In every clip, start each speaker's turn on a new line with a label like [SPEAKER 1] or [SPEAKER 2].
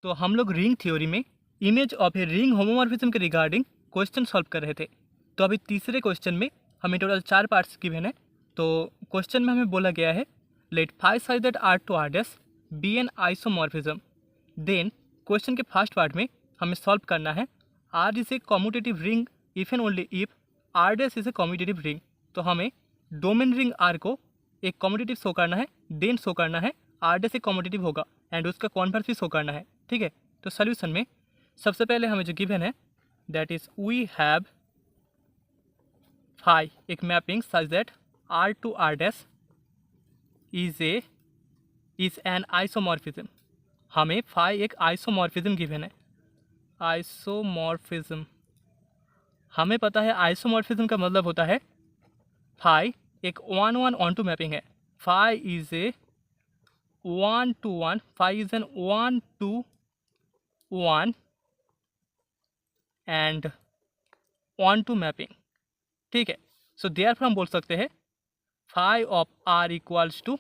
[SPEAKER 1] तो हम लोग रिंग थ्योरी में image of a ring homomorphism के रिगार्डिंग क्वेश्चन सॉल्व कर रहे थे। तो अभी तीसरे क्वेश्चन में हमें टोटल 4 पार्ट्स गिवन है। तो क्वेश्चन में हमें बोला गया है let 5 side that R to R dash be an isomorphism. Then question के फर्स्ट पार्ट में हमें सॉल्व करना है R is a commutative ring if and only if R dash is a commutative ring. तो हमें डोमेन रिंग आर को एक commutative show करना है, देन शो करना है आर डैश एक कम्यूटेटिव होगा एंड उसका कॉन्वर्स भी शो करना है। ठीक है, तो सोल्यूशन में सबसे पहले हमें जो गिवन है that is we have phi एक mapping such that R to R dash is an isomorphism. हमें फाई एक आइसोमॉर्फिज्म गिवन है। आइसोमॉर्फिज्म हमें पता है आइसोमॉर्फिज्म का मतलब होता है फाई एक 1-1-1-2 मैपिंग है। Phi is a 1-to-1, phi is an 1-to-1 and 1-to mapping. ठीक है, सो देयरफॉर हम बोल सकते हैं phi of R equals to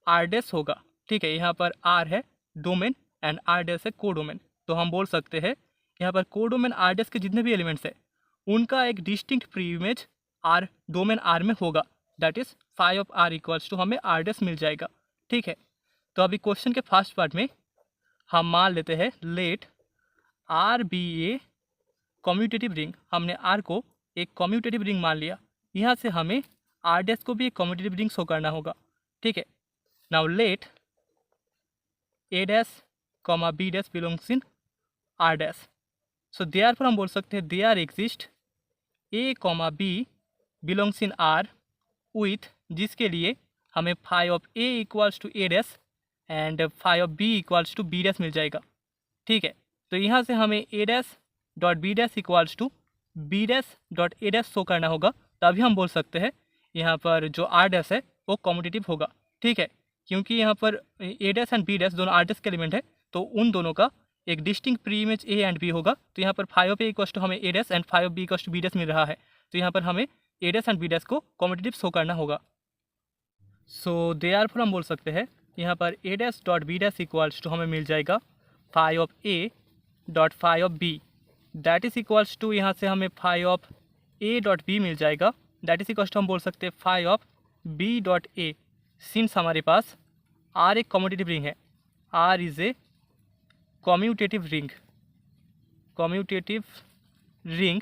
[SPEAKER 1] R dash होगा। ठीक है, यहाँ पर आर है डोमेन एंड आर डैश है को डोमेन। तो हम बोल सकते हैं यहाँ पर को डोमेन आर डैश के जितने भी एलिमेंट्स हैं उनका एक distinct pre image R domain R में होगा। That is phi of R equals to हमें आर डैश मिल जाएगा। ठीक है, तो अभी क्वेश्चन के फर्स्ट पार्ट में हम मान लेते हैं let R be a commutative ring. हमने आर को एक कम्यूटेटिव रिंग मान लिया। यहाँ से हमें आर डैश को भी एक कम्यूटेटिव रिंग शो करना होगा। ठीक है, now let a dash comma b dash belongs in R dash. So therefore हम बोल सकते हैं there exist a comma b belongs in R with, जिसके लिए हमें phi of A equals to a dash and phi of b equals to b dash मिल जाएगा। ठीक है, तो यहाँ से हमें a dash dot b dash equals to b dash dot a dash show करना होगा। तभी हम बोल सकते हैं यहाँ पर जो आर डैश है वो कम्यूटेटिव होगा। ठीक है, क्योंकि यहाँ पर a dash and b dash दोनों आर डैश के एलिमेंट है, तो उन दोनों का एक distinct pre image a and b होगा। तो यहाँ पर phi of A equals to हमें a dash and phi of b equals to b dash मिल रहा है। तो यहाँ पर हमें a dash and b dash को कम्यूटेटिव शो करना होगा। सो देयरफॉर हम बोल सकते हैं यहाँ पर a dash dot b dash equals to हमें मिल जाएगा phi of A dot phi of b. That is equals to यहाँ से हमें phi of A dot b मिल जाएगा। दैट इज इक्वल्स टू हम बोल सकते हैं phi of B dot a. Since हमारे पास आर एक कम्यूटेटिव रिंग है, R is a commutative ring, commutative ring,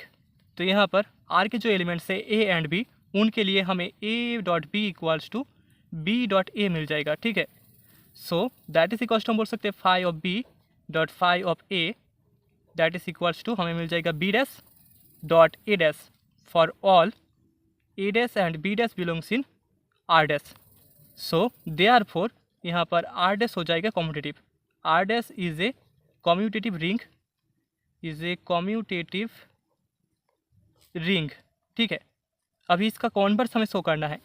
[SPEAKER 1] तो यहाँ पर आर के जो एलिमेंट्स है ए एंड बी उनके लिए हमें ए dot B equals to b dot a मिल जाएगा। ठीक है, so that is equals to हम बोल सकते हैं phi of B dot phi of A. That is equals to हमें मिल जाएगा b dash dot a dash for all a dash and b dash belongs in R dash. So therefore यहाँ पर R dash हो जाएगा commutative. R dash is a commutative ring, is a commutative ring. ठीक है, अभी इसका converse हमें show करना है।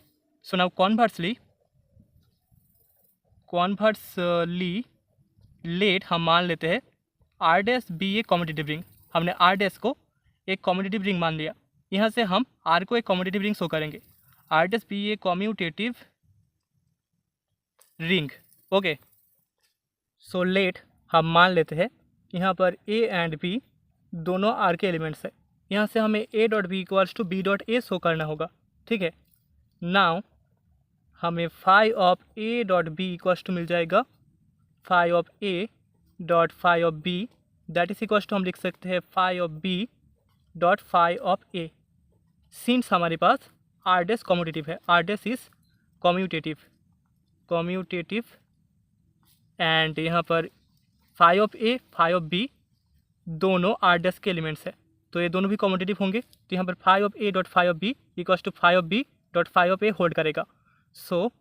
[SPEAKER 1] सो नाउ कॉन्वर्सली लेट हम मान लेते हैं R dash be a commutative ring. हमने आर डैश को एक कम्यूटेटिव रिंग मान लिया। यहाँ से हम आर को एक कम्यूटेटिव रिंग शो करेंगे। R dash be a commutative ring. Okay, so let हम मान लेते हैं यहाँ पर ए एंड बी दोनों आर के एलिमेंट्स है। यहाँ से हमें ए dot B equals to b dot a show करना होगा। ठीक है, नाउ हमें phi of A dot B equals to मिल जाएगा phi of A dot phi of b. That is equals to हम लिख सकते हैं phi of B dot phi of A. Since हमारे पास आर डैश कम्यूटेटिव है, R dash is commutative and यहाँ पर phi of A phi of B दोनों आर डैश के एलिमेंट्स है, तो ये दोनों भी कम्यूटेटिव होंगे। तो यहाँ पर phi of A dot phi of b equals to phi of B dot phi of a hold करेगा। So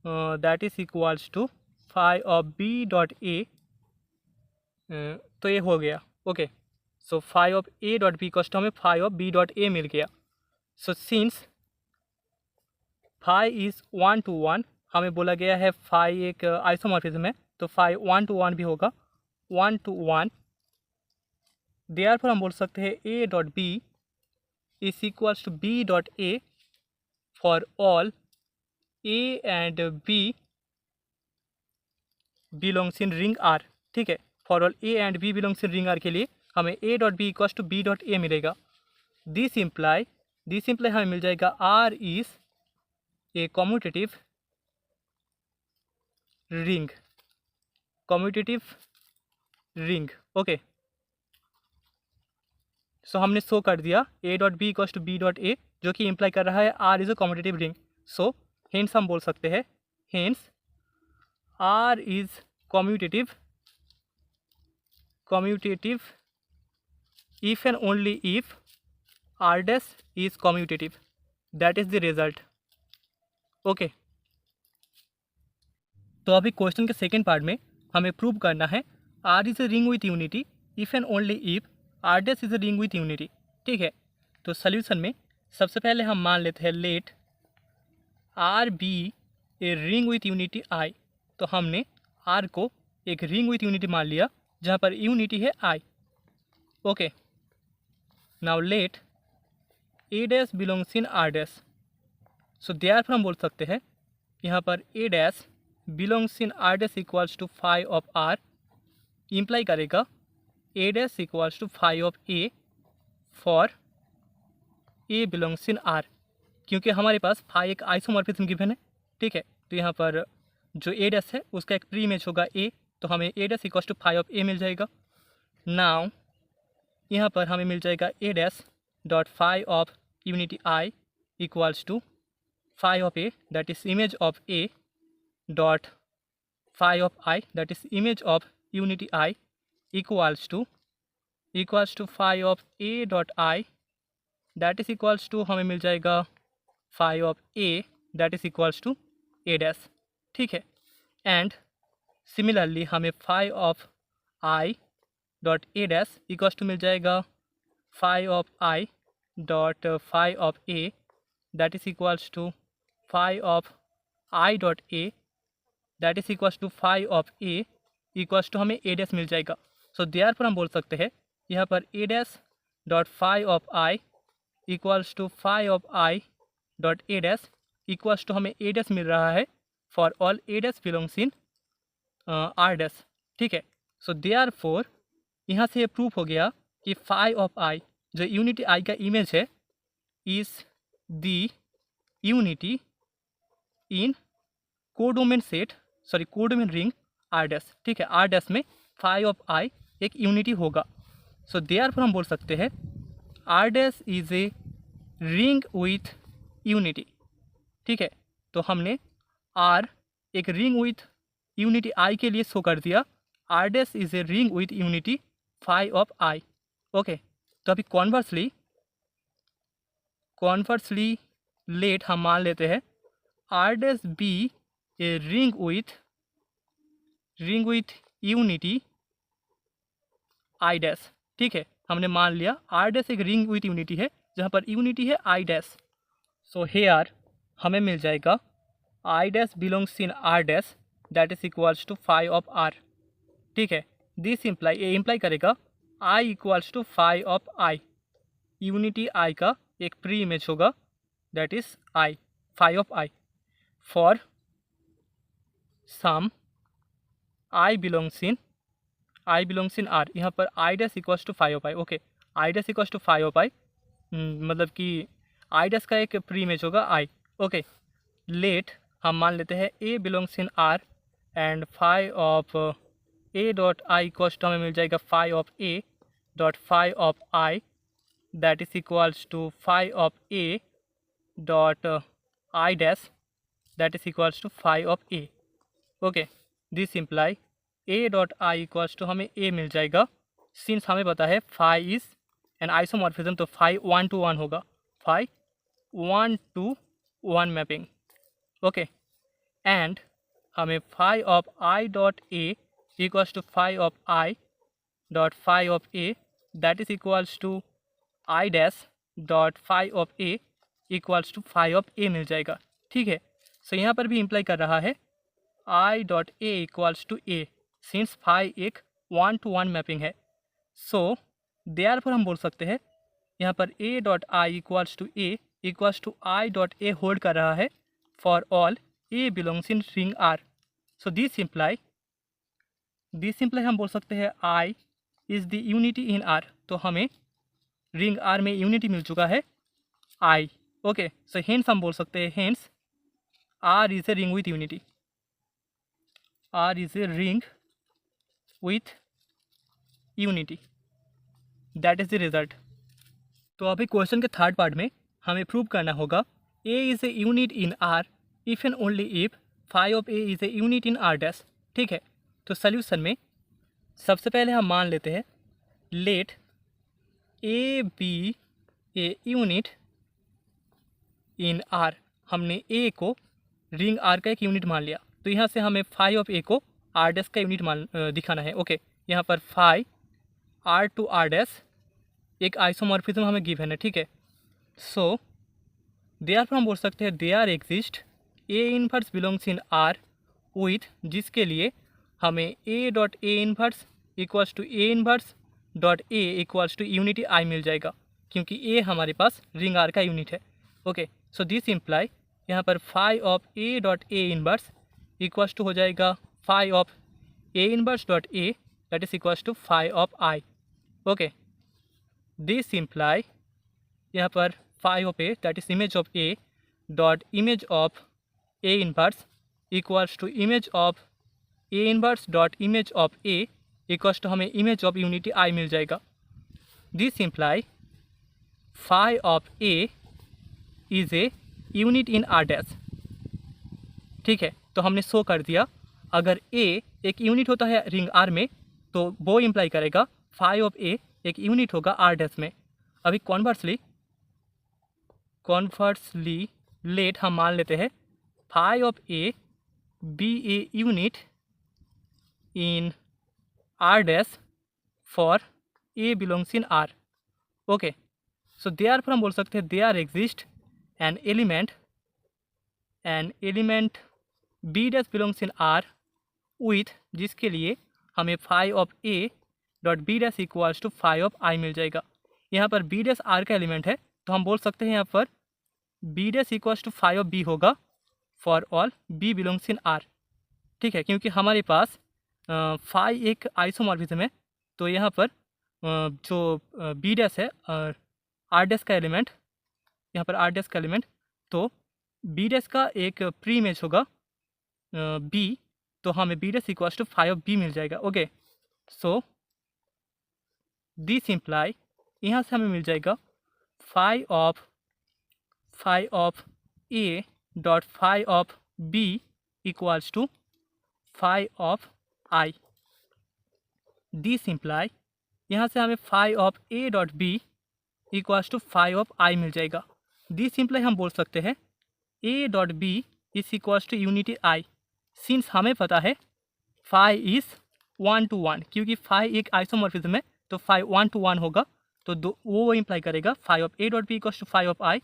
[SPEAKER 1] that is equals to phi of B dot a. तो ये हो गया। Okay, so phi of A dot B equals to हमें phi of B dot a मिल गया। So since phi is 1-to-1, हमें बोला गया है फाई एक आइसोमॉर्फिज्म है, तो फाई 1-to-1 भी होगा 1-to-1। देयरफॉर हम बोल सकते हैं a dot b is equals to b dot a for all a and b belongs in ring R. ठीक है, for all a and b belongs in ring R के लिए हमें ए dot B equals to b dot a मिलेगा। This imply हमें मिल जाएगा R is a commutative ring, okay. So हमने शो कर दिया a dot B equals to b dot a, जो कि इम्प्लाई कर रहा है R is a commutative ring. So hence हम बोल सकते हैं, hence R is commutative if and only if r dash is commutative, that is the result, okay. तो अभी क्वेश्चन के सेकेंड पार्ट में हमें प्रूव करना है r is a ring with unity if and only if r dash is a ring with unity, ठीक है। तो सॉल्यूशन में सबसे पहले हम मान लेते हैं let r be a ring with unity i। तो हमने r को एक रिंग विथ यूनिटी मान लिया जहाँ पर यूनिटी है i, okay. Now let a dash belongs in R dash. So therefore हम बोल सकते हैं यहाँ पर a dash belongs in R dash equals to phi of R, imply करेगा a dash equals to phi of a for a belongs in R, क्योंकि हमारे पास फाई एक आइसोमॉर्फिज्म गिवन है, ठीक है। तो यहाँ पर जो ए डैश है उसका एक प्री इमेज होगा ए, तो हमें a dash equals to phi of a मिल जाएगा। नाउ यहाँ पर हमें मिल जाएगा a dash dot phi of unity i equals to phi of A that is image of A dot phi of i that is image of unity i equals to phi of A dot i that is equals to हमें मिल जाएगा phi of A that is equals to a dash, ठीक है। And similarly हमें phi of i dot a dash equals to मिल जाएगा phi of i dot phi of A that is equals to phi of i dot A that is equals to phi of A equals to हमें a dash मिल जाएगा। सो therefore हम बोल सकते हैं यहाँ पर a dash dot phi of i equals to phi of i dot a dash equals to हमें ए डैश मिल रहा है for all a dash belongs in R dash, ठीक है। सो देयरफॉर यहाँ से ये प्रूफ हो गया कि फाई ऑफ आई जो यूनिटी आई का इमेज है is the unity in codomain ring R dash, ठीक है। आर डैश में फाई ऑफ आई एक यूनिटी होगा। सो देयरफॉर हम बोल सकते हैं R dash is a ring with unity, ठीक है। तो हमने आर एक रिंग विथ यूनिटी आई के लिए शो कर दिया R dash is a ring with unity phi of I, okay. तो अभी कॉन्वर्सली लेट हम मान लेते हैं R dash be a ring with unity I dash, ठीक है। हमने मान लिया आर डैश एक रिंग विथ यूनिटी है जहाँ पर यूनिटी है आई डैश। सो हेयर हमें मिल जाएगा i dash belongs in R dash that is equals to phi of R, ठीक है। दिस इम्प्लाई करेगा i equals to phi of i, unity i का एक प्री इमेज होगा that is i, phi of i for some i belongs in R. यहाँ पर i dash equals to phi of I, okay. I dash equals to phi of i मतलब कि I dash का एक pre image होगा आई, okay. Late हम मान लेते हैं a belongs in R and phi of A dot i equals to हमें मिल जाएगा phi of A dot phi of i that is equals to phi of A dot i dash that is equals to phi of a, okay. This imply a dot i equals to हमें a मिल जाएगा since हमें पता है phi is an isomorphism, तो phi 1 to 1 होगा, phi 1 to 1 mapping, okay. And हमें phi of i dot A equals to phi of i dot phi of A that is equals to i dash dot phi of A equals to phi of a मिल जाएगा, ठीक है। सो यहाँ पर भी imply कर रहा है I dot A equals to A since phi एक 1 to 1 मैपिंग है। सो देयरफॉर हम बोल सकते हैं यहाँ पर a dot i equals to a equals to i dot a hold कर रहा है for all a belongs in ring R. So this imply this simply हम बोल सकते हैं i is the unity in R. तो हमें रिंग आर में यूनिटी मिल चुका है आई। ओके, सो हेंस हम बोल सकते हैं hence R is a ring with unity. R is a ring with unity, that is the result. तो अभी क्वेश्चन के थर्ड पार्ट में हमें प्रूव करना होगा A is a unit in R if and only if phi of A is a unit in R dash. ठीक है, तो सोल्यूशन में सबसे पहले हम मान लेते हैं let A be a unit in R. हमने ए को रिंग आर का एक यूनिट मान लिया, तो यहाँ से हमें फाई ऑफ ए को आर डैश का यूनिट मान दिखाना है। ओके, यहाँ पर phi R to R dash एक आइसोमॉर्फिज्म हमें गिवन है। ठीक है, सो देयरफॉर हम बोल सकते हैं there exist a inverse belongs in R with, जिसके लिए हमें ए dot a inverse equals to a inverse dot A equals to unity I मिल जाएगा, क्योंकि ए हमारे पास रिंग आर का यूनिट है। ओके, सो दिस इम्प्लाई यहाँ पर phi of A dot a inverse equals to हो जाएगा phi of A inverse dot A, that is equals to phi of I. Okay, this imply यहाँ पर phi of A that is image of A dot image of A inverse equals to image of A inverse dot image of A equals to हमें image of unity I मिल जाएगा। This imply phi of A is a unit in R dash. ठीक है, तो हमने show कर दिया अगर ए एक यूनिट होता है रिंग आर में तो वो इम्प्लाई करेगा फाई ऑफ ए एक यूनिट होगा आर डैश में। अभी कॉन्वर्सली लेट हम मान लेते हैं phi of a be a unit in R dash for a belongs in R. Okay, so therefore हम बोल सकते हैं there exist an element b dash belongs in R with, जिसके लिए हमें phi of A dot b dash equals to phi of I मिल जाएगा। यहाँ पर बी डैश आर का एलिमेंट है, तो हम बोल सकते हैं यहाँ पर b dash equals to phi of b होगा for all B belongs in R. ठीक है, क्योंकि हमारे पास फाई एक आइसोमॉर्फिज्म है, तो यहाँ पर जो बी डैश है आर डैश का एलिमेंट, यहाँ पर आर डैश का एलिमेंट, तो बी डैश का एक प्री इमेज होगा बी, तो हमें b dash equals to phi of b मिल जाएगा। ओके, सो दिस इम्प्लाई यहाँ से हमें मिल जाएगा phi of A dot phi of b equals to phi of I. This imply यहाँ से हमें phi of A dot B equals to phi of I मिल जाएगा। दिस इम्प्लाई हम बोल सकते हैं a dot b is equals to unity I, since हमें पता है फाई इज़ 1 to 1, क्योंकि फाई एक आइसोमॉर्फिज्म है तो फाई 1 to 1 होगा, तो वो इम्प्लाई करेगा phi of A dot B equals to phi of I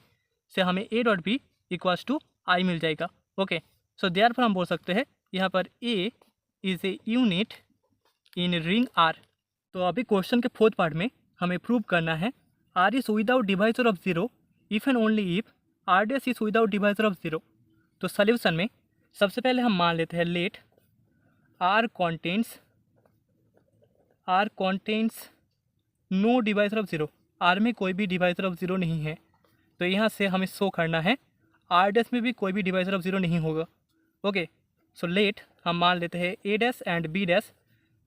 [SPEAKER 1] से हमें ए dot B equals to I मिल जाएगा। ओके, सो देयरफॉर हम बोल सकते हैं यहाँ पर A is a unit in ring R. तो अभी क्वेश्चन के फोर्थ पार्ट में हमें प्रूव करना है R is without divisor of zero if and only if R dash is without divisor of zero. तो सोल्यूशन में सबसे पहले हम मान लेते हैं let R contents no divisor of zero. R में कोई भी डिवाइजर ऑफ जीरो नहीं है, तो यहाँ से हमें शो करना है आर डैश में भी कोई भी डिवाइजर ऑफ जीरो नहीं होगा। ओके, सो लेट हम मान लेते हैं a dash and b dash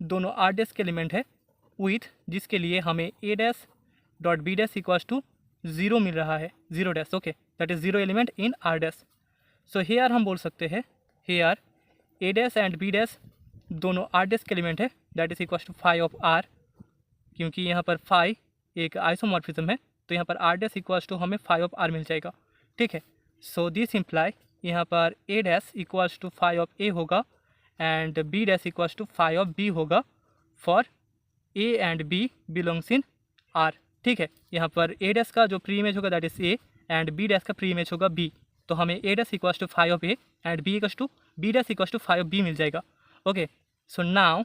[SPEAKER 1] दोनों आर डैश के एलिमेंट है विथ, जिसके लिए हमें a dash dot b dash equals to zero मिल रहा है, zero dash. Okay, that is zero element in R dash. So here हम बोल सकते हैं here a dash and b dash दोनों आर डैश के एलिमेंट है, that is equals to phi of R, क्योंकि यहाँ पर फाई एक आइसोमॉर्फिज्म है, तो यहाँ पर आर डैश इक्वल्स टू हमें फाई ऑफ आर मिल जाएगा। ठीक है, सो दिस इम्प्लाई यहाँ पर a dash equals to phi of a होगा and b dash equals to phi of b होगा for a and b belongs in R. ठीक है, यहाँ पर ए डैश का जो प्री इमेज होगा that is a and b dash का प्री इमेज होगा बी, तो हमें a dash equals to phi of a and b equals to b dash equals to phi of b मिल जाएगा। Okay, so now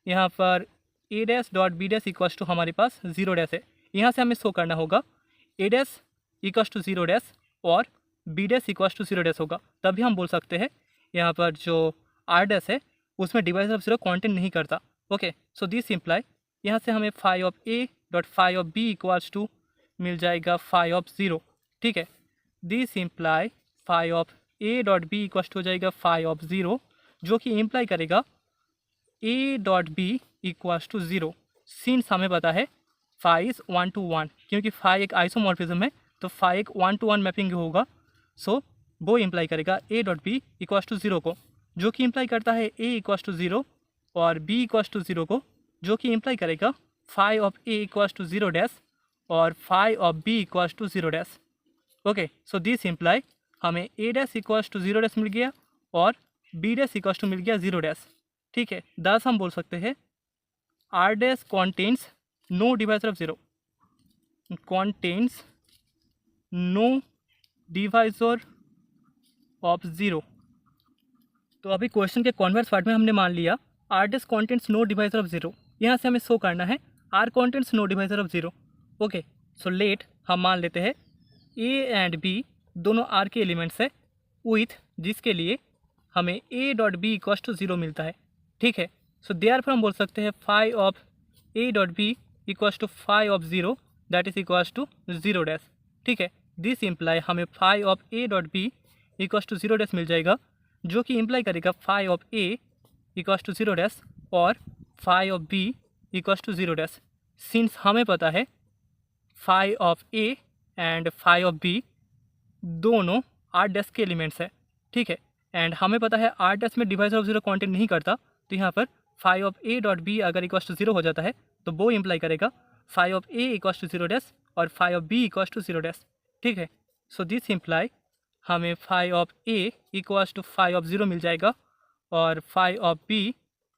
[SPEAKER 1] यहाँ पर a dash dot b dash equals to हमारे पास zero dash है, यहाँ से हमें शो करना होगा a dash equals to zero dash और b dash equals to zero dash होगा, तभी हम बोल सकते हैं यहाँ पर जो आर डैश है उसमें डिवाइजर ऑफ जीरो कंटेन नहीं करता। ओके, सो दिस इम्प्लाई यहाँ से हमें phi of A dot phi of b equals to मिल जाएगा फाई ऑफ ज़ीरो। ठीक है, this imply phi of A dot B equals to हो जाएगा फाई ऑफ ज़ीरो, जो कि इम्प्लाई करेगा a dot B equals to zero. Since हमें पता है फाई इज़ 1 to 1, क्योंकि फाई एक आइसोमॉर्फिज्म है तो फाई एक 1 to 1 मैपिंग होगा। सो वो इम्प्लाई करेगा a dot B equals to zero को, जो कि इम्प्लाई करता है ए इक्वल्स टू ज़ीरो और बी इक्वल्स टू ज़ीरो को, जो कि इम्प्लाई करेगा phi of A equals to zero dash और phi of b equals to zero dash. Okay, so this imply हमें a dash equals to zero dash मिल गया और बी डैश इक्वल्स टू मिल गया ज़ीरो डैश। ठीक है, दस हम बोल सकते हैं R dash contains no divisor of zero, contains no divisor of zero. तो अभी क्वेश्चन के कॉन्वर्स पार्ट में हमने मान लिया R dash contents no divisor of zero, यहाँ से हमें शो करना है R contents no divisor of zero. Okay, so let हम मान लेते हैं ए एंड बी दोनों आर के एलिमेंट्स है विथ जिसके लिए हमें ए dot B equals to zero मिलता है। ठीक है, सो देयरफॉर हम बोल सकते हैं phi of A dot B equals to phi of zero that is equals to zero dash. ठीक है, दिस इम्प्लाई हमें phi of A dot B equals to zero dash मिल जाएगा, जो कि इम्प्लाई करेगा phi of A equals to zero dash और phi of b equals to zero dash. Since हमें पता है phi of a and phi of B दोनों आर डैश के एलिमेंट्स है। ठीक है, एंड हमें पता है आर डैश में डिवाइजर ऑफ ज़ीरो कंटेंट नहीं करता, तो यहाँ पर phi of A dot b अगर इक्वल्स टू ज़ीरो हो जाता है तो वो इम्प्लाई करेगा phi of A equals to zero dash और phi of b equals to zero dash. ठीक है, सो दिस इम्प्लाई हमें phi of A equals to phi of zero मिल जाएगा और phi of b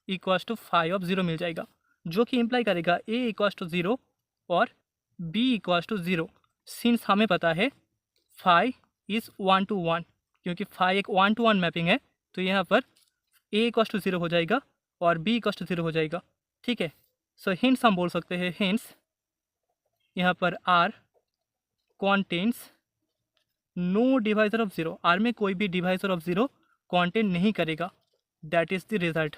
[SPEAKER 1] equals to phi of zero मिल जाएगा, जो कि इम्प्लाई करेगा ए इक्वल्स टू ज़ीरो और b equals to zero. Since हमें पता है फाई इज़ 1 to 1, क्योंकि फाई एक 1 to 1 मैपिंग है, तो यहाँ पर ए इक्वल्स टू ज़ीरो हो जाएगा और बी इक्वल्स टू ज़ीरो हो जाएगा। ठीक है, सो हिंट्स हम बोल सकते हैं हिंट्स यहाँ पर R contents no divisor of zero, R में कोई भी डिवाइजर ऑफ ज़ीरो कंटेंट नहीं करेगा, दैट इज़ द रिजल्ट।